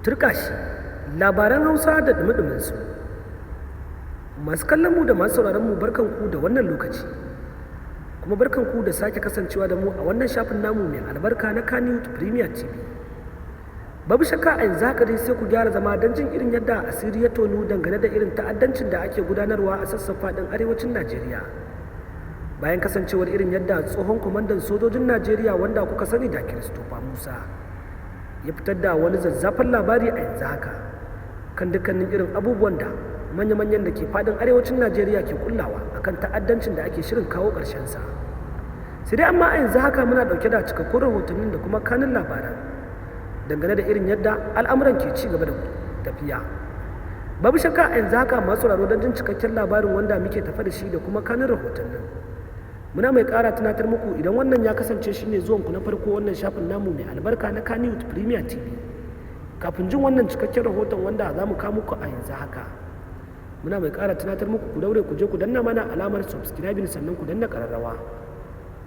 Tirkashi labaran Hausa da dumi su. Masu kallon mu da masu sauraron mu barkanku da wannan lokaci. Kuma barkanku da sake kasancewa da mu a wannan shafin namu mai albarka na Kannywood Premier TV. Babu shakka a yanzu haka dai sai ku gyara zama don jin irin yadda asiri ya tonu dangane da irin ta'addancin da ake gudanarwa a sassan faɗin arewacin Najeriya. Bayan kasancewar irin yadda tsohon kwamandan sojojin Najeriya wanda kuka sani da Christopher Musa ya fitar da wani zazzafan labari a yanzu haka kan dukkanin irin abubuwan da manya-manyan da ke faɗin arewacin Najeriya ke kullawa akan ta'addancin da ake shirin kawo ƙarshensa. Sai dai amma a yanzu haka muna ɗauke da cikakkun rahotannin da kuma kanin labaran dangane da irin yadda al'amuran ke ci gaba da tafiya. Babu shakka a yanzu haka masu sauraro don jin cikakken labarin wanda muke tafa da shi da kuma kanin rahotannin. Muna mai ƙara tunatar muku idan wannan ya kasance shi ne zuwanku na farko wannan shafin namu mai albarka na Kannywood Premier TV. Kafin jin wannan cikakken rahoton wanda za mu kawo muku a yanzu haka. Muna mai ƙara tunatar muku ku daure ku je ku danna mana alamar subscribing sannan ku danna ƙararrawa.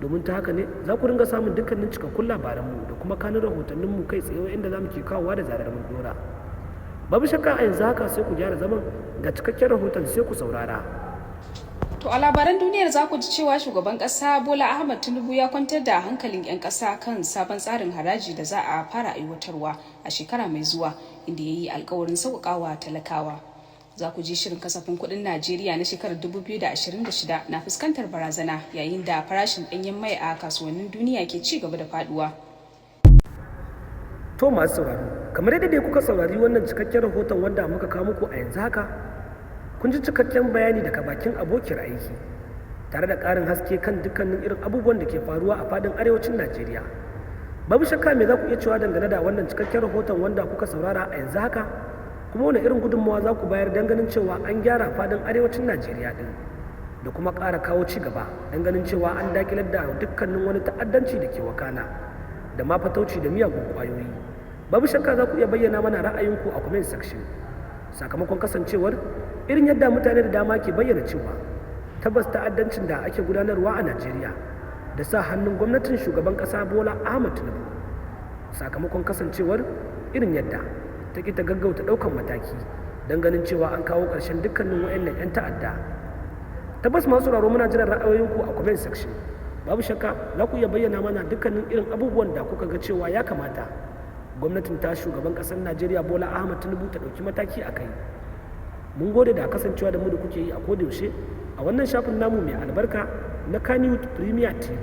Domin ta haka ne za ku ringa samun dukkanin cikakkun labaranmu da kuma kanin rahotanninmu kai tsaye inda za mu ke kawowa da zarar mun dora. Babu shakka a yanzu haka sai ku gyara zaman ga cikakken rahoton sai ku saurara. To a labaran duniyar za ku ji cewa shugaban kasa Bola Ahmed Tinubu ya kwantar da hankalin 'yan kasa kan sabon tsarin haraji da za a fara aiwatarwa a shekara mai zuwa inda ya yi alkawarin sauƙaƙawa talakawa. Za ku ji shirin kasafin kuɗin Najeriya na shekarar 2026 na fuskantar barazana yayin da farashin ɗanyen mai a kasuwannin duniya ke ci gaba da faduwa. To masu sauraro, kamar yadda dai kuka saurari wannan cikakken rahoton wanda muka kawo muku a yanzu haka, kun ji cikakken bayani daga bakin abokiyar aiki tare da ƙarin haske kan dukkanin irin abubuwan da ke faruwa a fadin arewacin Najeriya. Babu shakka me za ku iya cewa dangane da wannan cikakken rahoton wanda kuka saurara a yanzu haka, kuma wani irin gudunmawa za ku bayar don ganin cewa an gyara fadin arewacin Najeriya din da kuma ƙara kawo ci gaba don ganin cewa an dakilar da dukkanin wani ta'addanci da ke wakana da ma fatauci da miyagun ƙwayoyi. Babu shakka za ku iya bayyana mana ra'ayinku a comment section sakamakon kasancewar irin yadda mutane da dama ke bayyana cewa tabbas ta'addancin da ake gudanarwa a Najeriya da sa hannun gwamnatin shugaban ƙasa Bola Ahmed Tinubu sakamakon kasancewar irin yadda ta ƙi ta gaggauta ɗaukan mataki don ganin cewa an kawo ƙarshen dukkanin waɗannan 'yan ta'adda. Tabbas masu sauraro muna jiran ra'ayoyinku a comment section. Babu shakka za ku iya bayyana mana dukkanin irin abubuwan da kuka ga cewa ya kamata gwamnatin ta shugaban ƙasar Najeriya Bola Ahmed Tinubu ta ɗauki mataki a kai. Mun gode da kasancewa da mu da kuke yi a kodayaushe a wannan shafin namu mai albarka na Kannywood Premier TV.